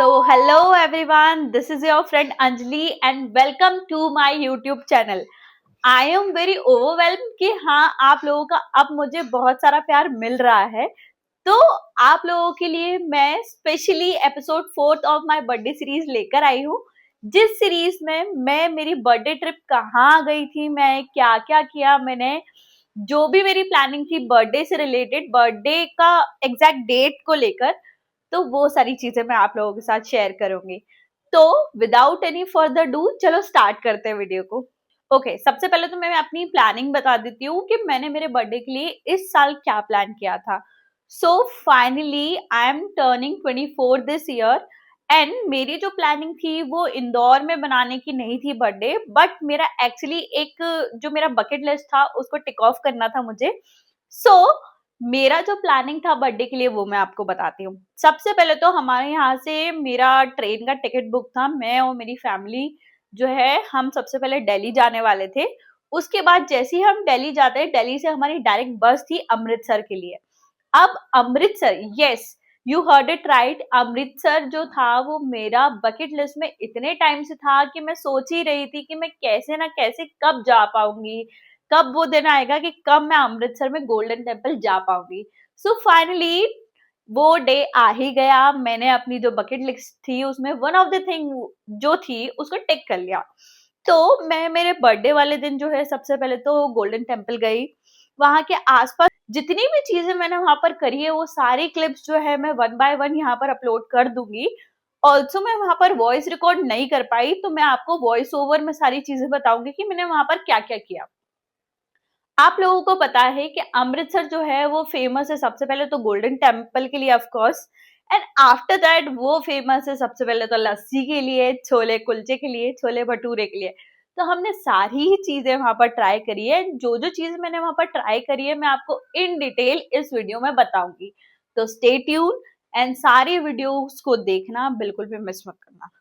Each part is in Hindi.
So, hello everyone, this is your friend Anjali and welcome to my YouTube channel. I am very overwhelmed कि हाँ आप लोगों का अब मुझे बहुत सारा प्यार मिल रहा है, तो आप लोगों के लिए मैं specially episode 4 of my birthday series लेकर आई हूँ, जिस सीरीज में मैं मेरी बर्थडे ट्रिप कहाँ गई थी, मैं क्या क्या किया, मैंने जो भी मेरी प्लानिंग थी बर्थडे से रिलेटेड, बर्थडे का एग्जैक्ट डेट को लेकर, तो वो सारी चीजें मैं आप लोगों के साथ शेयर करूंगी। तो विदाउट एनी फर्दर डू चलो स्टार्ट करते हैं वीडियो को। ओके, सबसे पहले तो मैं अपनी प्लानिंग बता देती हूँ कि मैंने मेरे बर्थडे के लिए इस साल क्या प्लान किया था। So finally I am turning 24 this year and मेरी जो प्लानिंग थी वो इंदौर में बनाने की नहीं थी बर्थडे, बट मेरा एक्चुअली एक जो मेरा बकेट लिस्ट था उसको टिक ऑफ करना था मुझे। सो मेरा जो प्लानिंग था बर्थडे के लिए वो मैं आपको बताती हूँ। सबसे पहले तो हमारे यहाँ से मेरा ट्रेन का टिकट बुक था, मैं और मेरी फैमिली जो है हम सबसे पहले दिल्ली जाने वाले थे। उसके बाद जैसे ही हम दिल्ली जाते हैं, दिल्ली से हमारी डायरेक्ट बस थी अमृतसर के लिए। अब Amritsar, yes you heard it right, Amritsar जो था वो मेरा बकेट लिस्ट में इतने टाइम से था कि मैं सोच ही रही थी कि मैं कैसे ना कैसे कब जा पाऊंगी, कब वो दिन आएगा कि कब मैं अमृतसर में गोल्डन टेम्पल जा पाऊंगी। सो फाइनली वो डे आ ही गया। मैंने अपनी जो बकेट लिस्ट थी उसमें वन ऑफ द थिंग जो थी उसको टिक कर लिया। तो मैं मेरे बर्थडे वाले दिन जो है सबसे पहले तो गोल्डन टेम्पल गई। वहां के आसपास जितनी भी चीजें मैंने वहां पर करी है वो सारी क्लिप्स जो है मैं वन बाय वन यहाँ पर अपलोड कर दूंगी। ऑल्सो मैं वहां पर वॉइस रिकॉर्ड नहीं कर पाई, तो मैं आपको वॉइस ओवर में सारी चीजें बताऊंगी कि मैंने वहां पर क्या क्या किया। आप लोगों को पता है कि अमृतसर जो है वो फेमस है सबसे पहले तो गोल्डन टेम्पल के लिए of course, and after that वो फेमस है सबसे पहले तो लस्सी के लिए, छोले कुलचे के लिए, छोले भटूरे के लिए। तो हमने सारी ही चीजें वहां पर ट्राई करी है। जो जो चीज मैंने वहां पर ट्राई करी है मैं आपको इन डिटेल इस वीडियो में बताऊंगी, तो स्टे ट्यून एंड सारी वीडियोस को देखना, बिल्कुल भी मिस मत करना।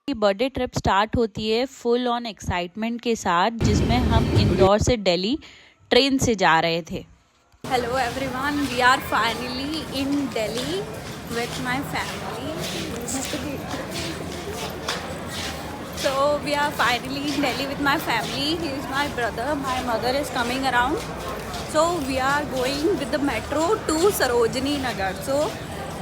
बर्थडे ट्रिप स्टार्ट होती है फुल ऑन एक्साइटमेंट के साथ, जिसमें हम इंदौर से दिल्ली ट्रेन से जा रहे थे। Hello everyone, we are finally in Delhi with my family. So we are finally in Delhi with my family. He is my brother. My mother is coming around. So we are going with the metro to Sarojini Nagar. So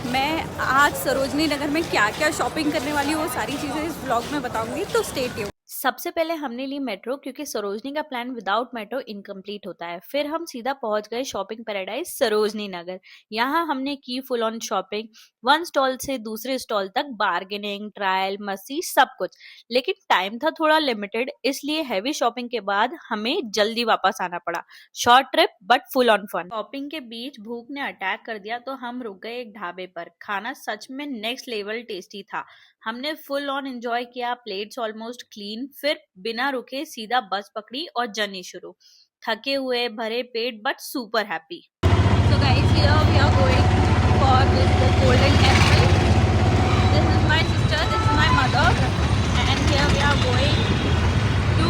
मैं आज सरोजनी नगर में क्या क्या शॉपिंग करने वाली हूँ वो सारी चीज़ें इस ब्लॉग में बताऊंगी, तो स्टे ट्यून। सबसे पहले हमने ली मेट्रो, क्योंकि सरोजनी का प्लान विदाउट मेट्रो इनकम्प्लीट होता है। फिर हम सीधा पहुंच गए शॉपिंग पैराडाइज सरोजनी नगर। यहाँ हमने की full on shopping, one stall से दूसरे स्टॉल तक, बार्गेनिंग, ट्रायल, मस्ती, सब कुछ। लेकिन टाइम था थोड़ा लिमिटेड, इसलिए हैवी शॉपिंग के बाद हमें जल्दी वापस आना पड़ा। Short trip but full on fun. Shopping के बीच भूख ने अटैक कर दिया, तो हम रुक गए एक ढाबे पर। खाना सच में नेक्स्ट लेवल टेस्टी था। हमने फुल ऑन एंजॉय किया, प्लेट्स ऑलमोस्ट क्लीन। फिर बिना रुके सीधा बस पकड़ी और जर्नी शुरू। थके हुए, भरे पेट, but super happy. So guys, here we are going for this golden temple. This is my sister, this is my mother, and here we are going to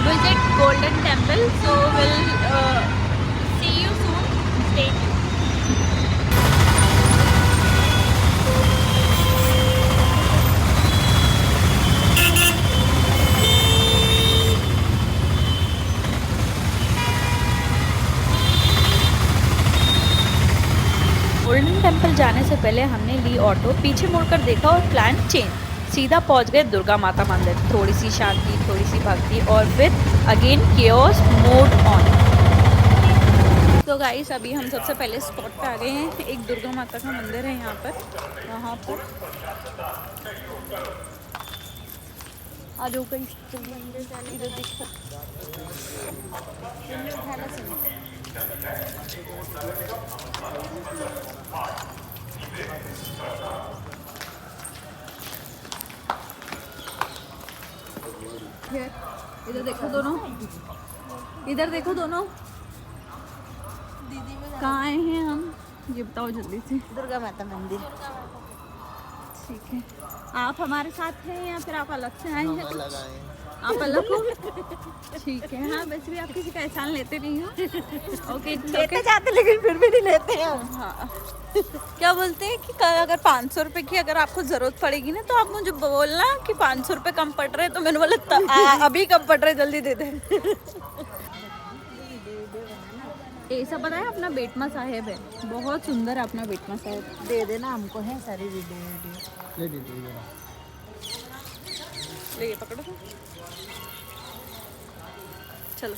visit golden temple. So we'll see you soon. Stay tuned. Golden temple जाने से पहले हमने ली ऑटो। पीछे मुड़कर देखा और प्लान चेंज। सीधा पहुंच गए दुर्गा माता मंदिर। थोड़ी सी शांति, थोड़ी सी भक्ति, और फिर अगेन केओस मोड ऑन। तो गाइस, अभी हम सबसे पहले स्पॉट पे आ गए हैं। एक दुर्गा माता का मंदिर है यहाँ पर, वहाँ पर आ जाओ कहीं इधर देखो। इधर देखो दोनों, इधर देखो दोनों। दीदी में कहाँ आए हैं हम, ये बताओ जल्दी से। दुर्गा माता मंदिर। ठीक है, आप हमारे साथ हैं या फिर आप अलग से आए हैं? आप अलग हो? ठीक है, हाँ वैसे भी आप किसी का एहसान लेते नहीं हो। ओके, लेते जाते लेकिन फिर भी नहीं लेते हैं। हाँ क्या बोलते हैं कि कल अगर 500 रुपए की अगर आपको जरूरत पड़ेगी ना तो आप मुझे बोलना कि 500 रुपए कम पड़ रहे, तो मैंने बोला अभी कम पड़ रहे, जल्दी दे दे। ऐसा पता है अपना बेटमा साहेब है, बहुत सुंदर है अपना बेटमा साहेब। दे देना हमको, है सारी वीडियो ले दीजिए जरा। ले ये पकड़ो, चलो।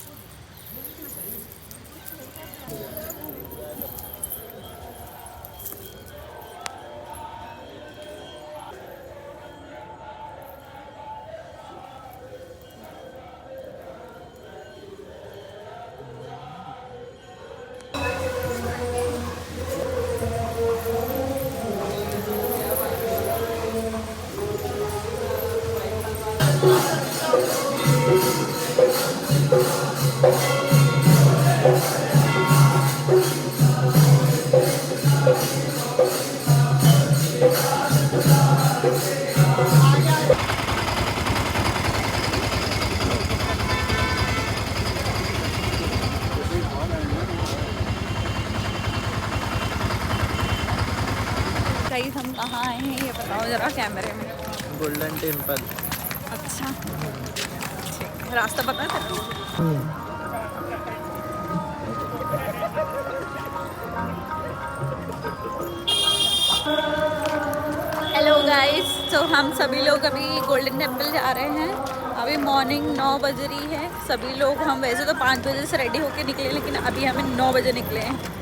गाइस हम कहाँ आए हैं ये बताओ जरा कैमरे में। Golden temple. अच्छा ठीक, रास्ता पता है तेरे? हेलो गाइस, तो हम सभी लोग अभी गोल्डन टेम्पल जा रहे हैं। अभी मॉर्निंग 9 बज रही है। सभी लोग, हम वैसे तो 5 बजे से रेडी होके निकले, लेकिन अभी हमें 9 बजे निकले हैं।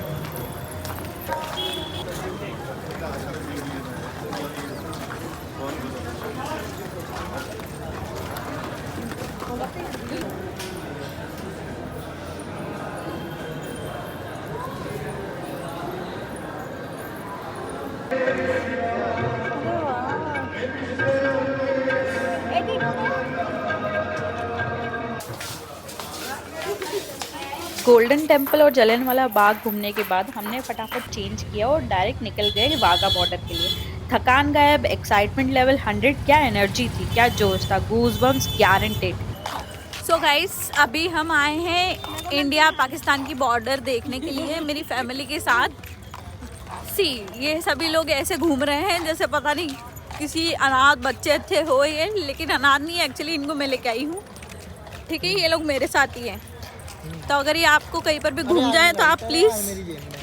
गोल्डन टेम्पल और जलियांवाला बाग घूमने के बाद हमने फटाफट चेंज किया और डायरेक्ट निकल गए वाघा बॉर्डर के लिए। थकान गायब, एक्साइटमेंट लेवल 100, क्या एनर्जी थी, क्या जोश था, गूज़बम्प्स गारंटेड। सो गाइस अभी हम आए हैं इंडिया पाकिस्तान की बॉर्डर देखने के लिए मेरी फैमिली के साथ। सी ये सभी लोग ऐसे घूम रहे हैं जैसे पता नहीं किसी अनाथ बच्चे अच्छे हो ये, लेकिन अनाथ नहीं, एक्चुअली इनको मैं लेके आई हूँ। ठीक है, ये लोग मेरे साथ ही हैं। तो अगर ये आपको कहीं पर भी घूम जाए तो आप प्लीज़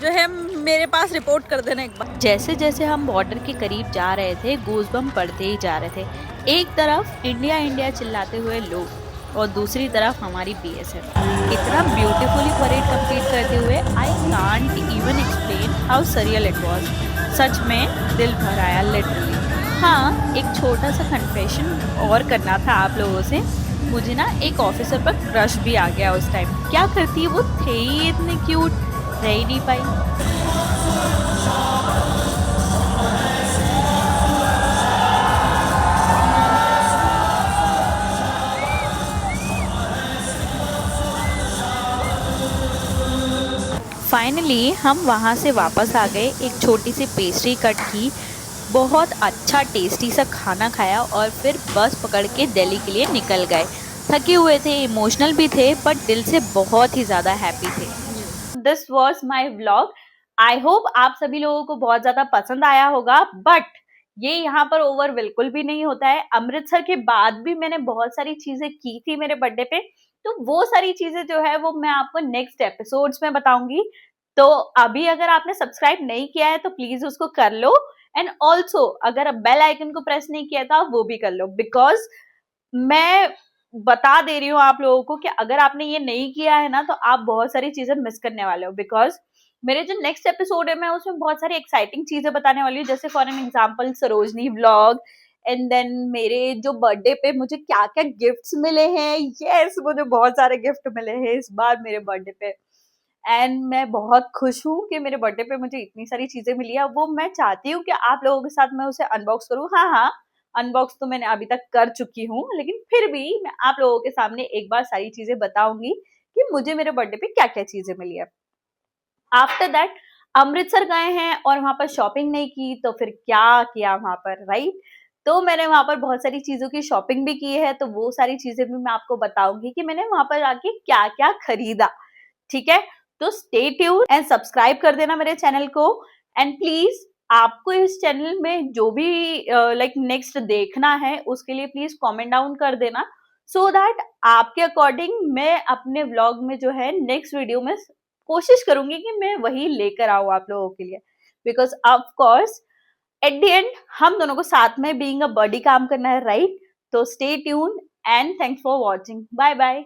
जो है मेरे पास रिपोर्ट कर देना एक बार। जैसे जैसे हम बॉर्डर के करीब जा रहे थे, गूज़बम्प बढ़ते ही जा रहे थे। एक तरफ इंडिया इंडिया चिल्लाते हुए लोग और दूसरी तरफ हमारी बीएसएफ इतना ब्यूटीफुली परेड कंप्लीट करते हुए, I can't even explain how surreal it was. सच में दिल भर आया लिटरली। हाँ, एक छोटा सा कन्फेशन और करना था आप लोगों से। मुझे ना एक ऑफिसर पर क्रश भी आ गया उस टाइम। क्या करती, वो थे ही इतने क्यूट, रह ही नहीं पाई। फाइनली हम वहाँ से वापस आ गए, एक छोटी सी पेस्ट्री कट की, बहुत अच्छा टेस्टी सा खाना खाया और फिर बस पकड़ के दिल्ली के लिए निकल गए। थके हुए थे, इमोशनल भी थे, बट दिल से बहुत ही ज़्यादा हैप्पी थे। This was my vlog. I hope आप सभी लोगों को बहुत ज्यादा पसंद आया होगा, बट ये यहाँ पर ओवर बिल्कुल भी नहीं होता है। अमृतसर के बाद भी मैंने बहुत सारी चीजें की थी मेरे बर्थडे पे, तो वो सारी चीजें जो है वो मैं आपको नेक्स्ट एपिसोड्स में बताऊंगी। तो अभी अगर आपने सब्सक्राइब नहीं किया है तो प्लीज उसको कर लो, एंड ऑल्सो अगर बेल आइकन को प्रेस नहीं किया था वो भी कर लो, बिकॉज मैं बता दे रही हूँ आप लोगों को कि अगर आपने ये नहीं किया है ना तो आप बहुत सारी चीजें मिस करने वाले हो। बिकॉज मेरे जो नेक्स्ट एपिसोड है मैं उसमें बहुत सारी एक्साइटिंग चीजें बताने वाली हूँ, जैसे for an example Sarojini vlog, and then मेरे जो बर्थडे पे मुझे क्या क्या गिफ्ट्स मिले हैं। यस, मुझे बहुत सारे गिफ्ट मिले हैं इस बार मेरे बर्थडे पे, एंड मैं बहुत खुश हूँ कि मेरे बर्थडे पे मुझे इतनी सारी चीजें मिली है। वो मैं चाहती हूँ कि आप लोगों के साथ मैं उसे अनबॉक्स करूँ। हाँ हाँ, अनबॉक्स तो मैंने अभी तक कर चुकी हूँ, लेकिन फिर भी मैं आप लोगों के सामने एक बार सारी चीजें बताऊंगी कि मुझे मेरे बर्थडे पे क्या क्या चीजें मिली है। आफ्टर दैट अमृतसर गए हैं और वहां पर शॉपिंग नहीं की तो फिर क्या किया वहां पर, राइट? तो मैंने वहां पर बहुत सारी चीजों की शॉपिंग भी की है, तो वो सारी चीजें भी मैं आपको बताऊंगी कि मैंने वहां पर आके क्या क्या खरीदा। ठीक है, तो स्टे ट्यून्ड एंड सब्सक्राइब कर देना मेरे चैनल को, एंड प्लीज आपको इस चैनल में जो भी लाइक नेक्स्ट देखना है उसके लिए प्लीज कमेंट डाउन कर देना, सो दैट आपके अकॉर्डिंग मैं अपने व्लॉग में जो है नेक्स्ट वीडियो में कोशिश करूंगी कि मैं वही लेकर आऊं आप लोगों के लिए, because of course at the end हम दोनों को साथ में बीइंग अ बॉडी काम करना है, राइट? तो stay tune and thanks for watching, bye bye.